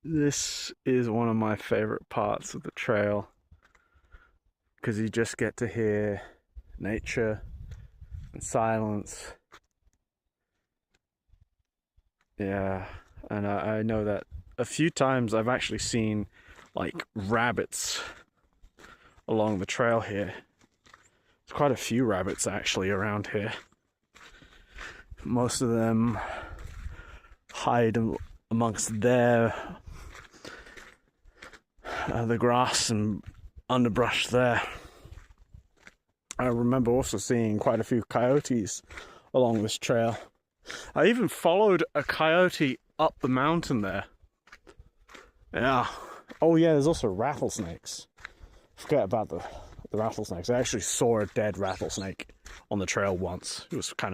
This is one of my favorite parts of the trail because you just get to hear nature and silence. Yeah, and I know that a few times I've actually seen like rabbits along the trail here. There's quite a few rabbits actually around here. Most of them hide amongst the grass and underbrush there. I remember also seeing quite a few coyotes along this trail. I even followed a coyote up the mountain there. Yeah. Oh yeah, there's also rattlesnakes. Forget about the rattlesnakes. I actually saw a dead rattlesnake on the trail once. It was kind of